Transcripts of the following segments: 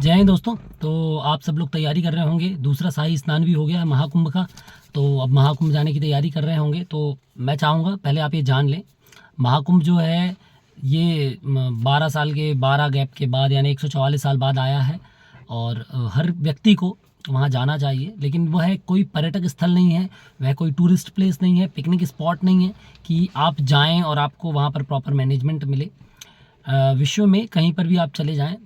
जय हिंद दोस्तों। तो आप सब लोग तैयारी कर रहे होंगे, दूसरा शाही स्नान भी हो गया है महाकुंभ का। तो अब महाकुंभ जाने की तैयारी कर रहे होंगे। तो मैं चाहूँगा पहले आप ये जान लें, महाकुंभ जो है ये 12 साल के 12 गैप के बाद यानी 144 साल बाद आया है। और हर व्यक्ति को वहाँ जाना चाहिए, लेकिन वह कोई पर्यटक स्थल नहीं है, वह कोई टूरिस्ट प्लेस नहीं है, पिकनिक स्पॉट नहीं है कि आप जाएं और आपको वहाँ पर प्रॉपर मैनेजमेंट मिले। विश्व में कहीं पर भी आप चले जाएं,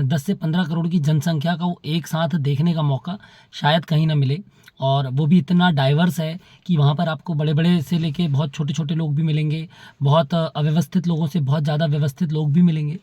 10 से 15 करोड़ की जनसंख्या का वो एक साथ देखने का मौका शायद कहीं ना मिले। और वो भी इतना डाइवर्स है कि वहाँ पर आपको बड़े बड़े से लेके बहुत छोटे छोटे लोग भी मिलेंगे, बहुत अव्यवस्थित लोगों से बहुत ज़्यादा व्यवस्थित लोग भी मिलेंगे।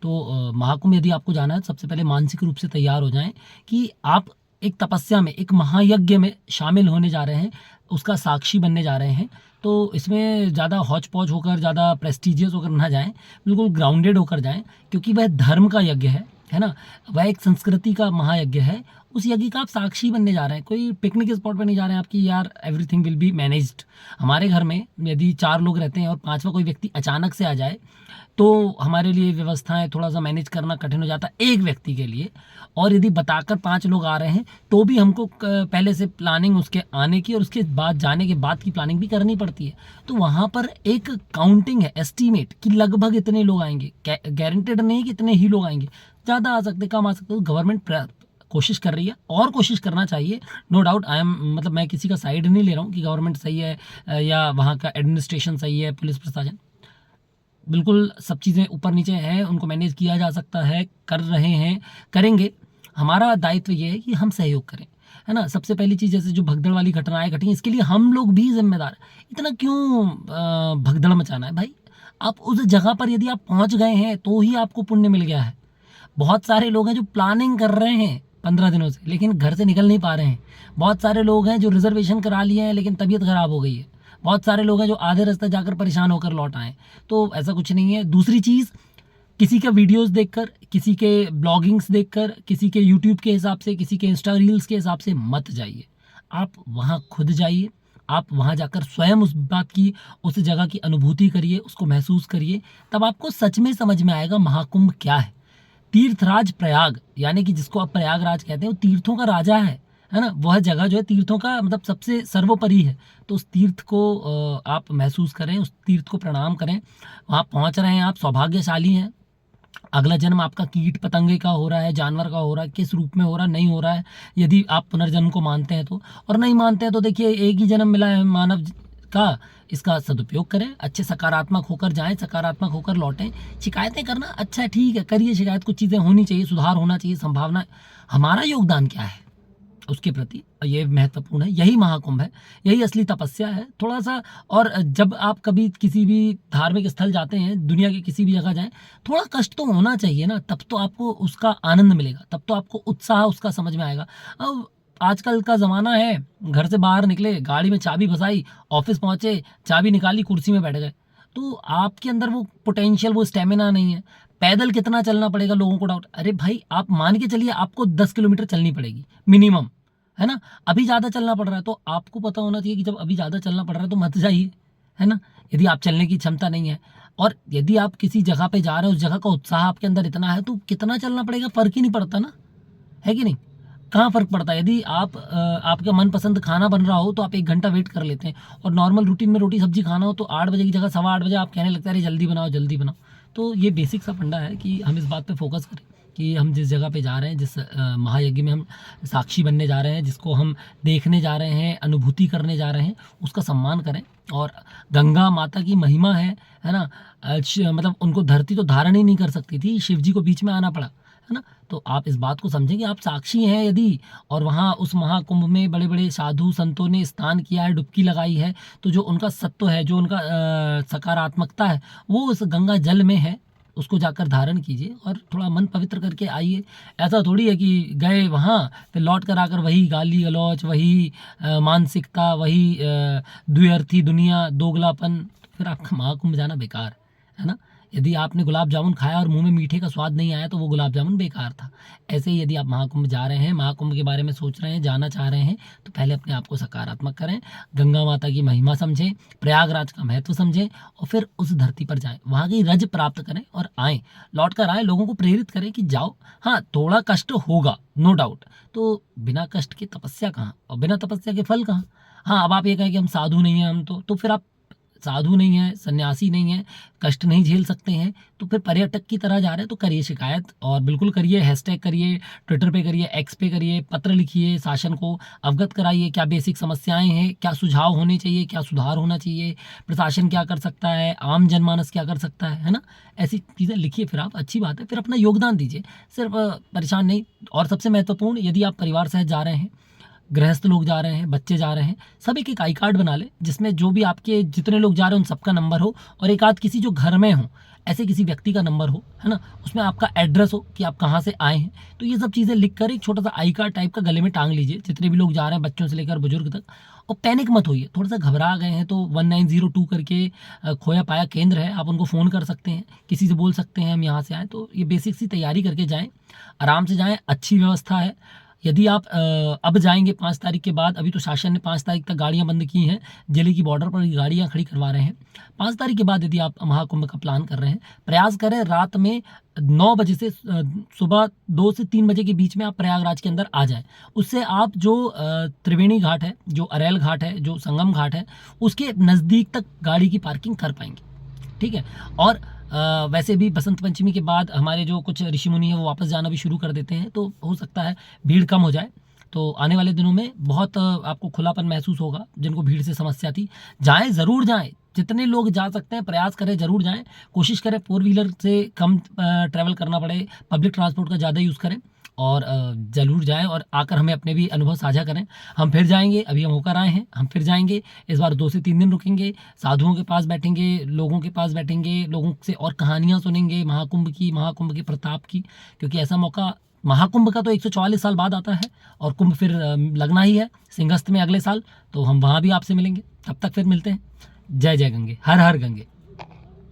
तो महाकुंभ यदि आपको जाना है, सबसे पहले मानसिक रूप से तैयार हो जाएं कि आप एक तपस्या में, एक महायज्ञ में शामिल होने जा रहे हैं, उसका साक्षी बनने जा रहे हैं। तो इसमें ज़्यादा हौच पौच होकर, ज़्यादा प्रेस्टिजियस होकर ना जाएं, बिल्कुल ग्राउंडेड होकर जाएं, क्योंकि वह धर्म का यज्ञ है ना। वह एक संस्कृति का महायज्ञ है। उस यज्ञ का आप साक्षी बनने जा रहे हैं, कोई पिकनिक स्पॉट पे नहीं जा रहे हैं आपकी यार एवरीथिंग विल बी मैनेज्ड। हमारे घर में यदि 4 लोग रहते हैं और 5वां कोई व्यक्ति अचानक से आ जाए तो हमारे लिए व्यवस्थाएं थोड़ा सा मैनेज करना कठिन हो जाता है एक व्यक्ति के लिए। और यदि बताकर 5 लोग आ रहे हैं तो भी हमको पहले से प्लानिंग उसके आने की और उसके बाद जाने के बाद की प्लानिंग भी करनी पड़ती है। तो वहाँ पर एक काउंटिंग है, एस्टीमेट कि लगभग इतने लोग आएंगे, गारंटेड नहीं कि इतने ही लोग आएंगे, ज़्यादा आ सकते कम आ सकते। तो गवर्नमेंट कोशिश कर रही है और कोशिश करना चाहिए, नो डाउट। आई एम मतलब मैं किसी का साइड नहीं ले रहा हूँ कि गवर्नमेंट सही है या वहाँ का एडमिनिस्ट्रेशन सही है, पुलिस प्रशासन, बिल्कुल सब चीज़ें ऊपर नीचे हैं, उनको मैनेज किया जा सकता है, कर रहे हैं, करेंगे। हमारा दायित्व ये है कि हम सहयोग करें, है ना। सबसे पहली चीज़, जैसे जो भगदड़ वाली घटनाएं घटी, इसके लिए हम लोग भी जिम्मेदार हैं। इतना क्यों भगदड़ मचाना है भाई। आप उस जगह पर यदि आप पहुंच गए हैं तो ही आपको पुण्य मिल गया है। बहुत सारे लोग हैं जो प्लानिंग कर रहे हैं 15 दिनों से, लेकिन घर से निकल नहीं पा रहे हैं। बहुत सारे लोग हैं जो रिजर्वेशन करा लिए हैं लेकिन तबीयत खराब हो गई है। बहुत सारे लोग हैं जो आधे रास्ते जाकर परेशान होकर लौट आए। तो ऐसा कुछ नहीं है। दूसरी चीज़, किसी का वीडियोस देखकर, किसी के ब्लॉगिंग्स देखकर, किसी के यूट्यूब के हिसाब से, किसी के इंस्टा रील्स के हिसाब से मत जाइए। आप वहाँ खुद जाइए, आप वहाँ जाकर स्वयं उस बात की, उस जगह की अनुभूति करिए, उसको महसूस करिए। तब आपको सच में समझ में आएगा महाकुंभ क्या है। तीर्थराज प्रयाग, यानी कि जिसको आप प्रयागराज कहते हैं, वो तीर्थों का राजा है ना। वह जगह जो है तीर्थों का मतलब सबसे सर्वोपरि है। तो उस तीर्थ को आप महसूस करें, उस तीर्थ को प्रणाम करें। वहाँ पहुँच रहे हैं, आप सौभाग्यशाली हैं। अगला जन्म आपका कीट पतंगे का हो रहा है, जानवर का हो रहा है, किस रूप में हो रहा है, नहीं हो रहा है, यदि आप पुनर्जन्म को मानते हैं तो। और नहीं मानते हैं तो देखिए, एक ही जन्म मिला है मानव का, इसका सदुपयोग करें, अच्छे सकारात्मक होकर जाएं, सकारात्मक होकर लौटें। शिकायतें करना अच्छा है, ठीक है, करिए शिकायत, कुछ चीज़ें होनी चाहिए, सुधार होना चाहिए, संभावना। हमारा योगदान क्या है उसके प्रति, ये महत्वपूर्ण है। यही महाकुंभ है, यही असली तपस्या है थोड़ा सा। और जब आप कभी किसी भी धार्मिक स्थल जाते हैं, दुनिया के किसी भी जगह जाएं, थोड़ा कष्ट तो होना चाहिए ना, तब तो आपको उसका आनंद मिलेगा, तब तो आपको उत्साह उसका समझ में आएगा। अब आजकल का ज़माना है, घर से बाहर निकले, गाड़ी में चाबी फंसाई, ऑफिस पहुंचे, चाबी निकाली, कुर्सी में बैठ गए, तो आपके अंदर वो पोटेंशियल, वो स्टेमिना नहीं है। पैदल कितना चलना पड़ेगा, लोगों को डाउट। अरे भाई, आप मान के चलिए आपको 10 किलोमीटर चलनी पड़ेगी मिनिमम, है ना। अभी ज़्यादा चलना पड़ रहा है तो आपको पता होना चाहिए कि जब अभी ज़्यादा चलना पड़ रहा है तो मत जाइए, है ना, यदि आप चलने की क्षमता नहीं है। और यदि आप किसी जगह पे जा रहे हैं, उस जगह का उत्साह आपके अंदर इतना है, तो कितना चलना पड़ेगा फ़र्क ही नहीं पड़ता ना, है कि नहीं। कहाँ फ़र्क पड़ता है। यदि आप आपका मनपसंद खाना बन रहा हो तो आप 1 घंटा वेट कर लेते हैं, और नॉर्मल रूटीन में रोटी सब्जी खाना हो तो 8 बजे की जगह 8:15 बजे आप कहने लगता है अरे जल्दी बनाओ जल्दी बनाओ। तो ये बेसिक सा फंडा है कि हम इस बात पे फोकस करें कि हम जिस जगह पे जा रहे हैं, जिस महायज्ञ में हम साक्षी बनने जा रहे हैं, जिसको हम देखने जा रहे हैं, अनुभूति करने जा रहे हैं, उसका सम्मान करें। और गंगा माता की महिमा है ना। मतलब उनको धरती तो धारण ही नहीं कर सकती थी, शिव जी को बीच में आना पड़ा, है ना। तो आप इस बात को समझें कि आप साक्षी हैं यदि, और वहाँ उस महाकुंभ में बड़े बड़े साधु संतों ने स्नान किया है, डुबकी लगाई है, तो जो उनका सत्व है, जो उनका सकारात्मकता है, वो उस गंगा जल में है। उसको जाकर धारण कीजिए और थोड़ा मन पवित्र करके आइए। ऐसा थोड़ी है कि गए वहाँ फिर लौट कर आकर वही गाली गलौच, वही मानसिकता, वही द्व्यर्थी दुनिया, दोगलापन, फिर आपका महाकुंभ जाना बेकार है ना। यदि आपने गुलाब जामुन खाया और मुंह में मीठे का स्वाद नहीं आया तो वो गुलाब जामुन बेकार था। ऐसे ही यदि आप महाकुंभ जा रहे हैं, महाकुंभ के बारे में सोच रहे हैं, जाना चाह रहे हैं, तो पहले अपने आप को सकारात्मक करें, गंगा माता की महिमा समझें, प्रयागराज का महत्व समझें और फिर उस धरती पर जाएं, वहाँ की रज प्राप्त करें और आएँ, लौट कर आएँ, लोगों को प्रेरित करें कि जाओ। हाँ, थोड़ा कष्ट होगा, नो डाउट, तो बिना कष्ट की तपस्या कहाँ और बिना तपस्या के फल कहाँ। हाँ, अब आप ये कहें कि हम साधु नहीं हैं, हम तो फिर आप साधु नहीं हैं, सन्यासी नहीं हैं, कष्ट नहीं झेल सकते हैं, तो फिर पर्यटक की तरह जा रहे हैं तो करिए शिकायत, और बिल्कुल करिए, हैशटैग करिए, ट्विटर पे करिए, एक्स पे करिए, पत्र लिखिए, शासन को अवगत कराइए क्या बेसिक समस्याएं हैं, क्या सुझाव होने चाहिए, क्या सुधार होना चाहिए, प्रशासन क्या कर सकता है, आम जनमानस क्या कर सकता है ना। ऐसी चीज़ें लिखिए, फिर आप, अच्छी बात है, फिर अपना योगदान दीजिए, सिर्फ परेशान नहीं। और सबसे महत्वपूर्ण, यदि आप परिवार सहित जा रहे हैं, गृहस्थ लोग जा रहे हैं, बच्चे जा रहे हैं, सब एक एक आई कार्ड बना लें जिसमें जो भी आपके जितने लोग जा रहे हैं उन सबका नंबर हो, और एक आध किसी जो घर में हो ऐसे किसी व्यक्ति का नंबर हो, है ना, उसमें आपका एड्रेस हो कि आप कहाँ से आए हैं। तो ये सब चीज़ें लिख कर एक छोटा सा आई कार्ड टाइप का गले में टांग लीजिए, जितने भी लोग जा रहे हैं, बच्चों से लेकर बुजुर्ग तक। और पैनिक मत होइए, थोड़ा सा घबरा गए हैं तो 1902 करके खोया पाया केंद्र है, आप उनको फ़ोन कर सकते हैं, किसी से बोल सकते हैं हम यहाँ से आए। तो ये बेसिक सी तैयारी करके जाएँ, आराम से जाएँ, अच्छी व्यवस्था है। यदि आप अब जाएंगे 5 तारीख के बाद, अभी तो शासन ने 5 तारीख तक गाड़ियां बंद की हैं, दिल्ली की बॉर्डर पर गाड़ियां खड़ी करवा रहे हैं। 5 तारीख के बाद यदि आप महाकुंभ का प्लान कर रहे हैं, प्रयास करें रात में 9 बजे से सुबह 2 से 3 बजे के बीच में आप प्रयागराज के अंदर आ जाएं। उससे आप जो त्रिवेणी घाट है, जो अरेल घाट है, जो संगम घाट है, उसके नज़दीक तक गाड़ी की पार्किंग कर पाएंगे, ठीक है। और वैसे भी बसंत पंचमी के बाद हमारे जो कुछ ऋषि मुनि हैं वो वापस जाना भी शुरू कर देते हैं, तो हो सकता है भीड़ कम हो जाए। तो आने वाले दिनों में बहुत आपको खुलापन महसूस होगा। जिनको भीड़ से समस्या थी, जाएं, ज़रूर जाएं, जितने लोग जा सकते हैं प्रयास करें, ज़रूर जाएं। कोशिश करें 4 व्हीलर से कम ट्रैवल करना पड़े, पब्लिक ट्रांसपोर्ट का ज़्यादा यूज़ करें, और ज़रूर जाएं और आकर हमें अपने भी अनुभव साझा करें। हम फिर जाएंगे, अभी हम होकर आए हैं, हम फिर जाएंगे। इस बार 2 से 3 दिन रुकेंगे, साधुओं के पास बैठेंगे, लोगों के पास बैठेंगे, लोगों से और कहानियाँ सुनेंगे महाकुंभ के प्रताप की, क्योंकि ऐसा मौका महाकुंभ का तो 144 साल बाद आता है, और कुंभ फिर लगना ही है सिंहस्थ में अगले साल। तो हम वहाँ भी आपसे मिलेंगे, तब तक फिर मिलते हैं। जय जय गंगे, हर हर गंगे।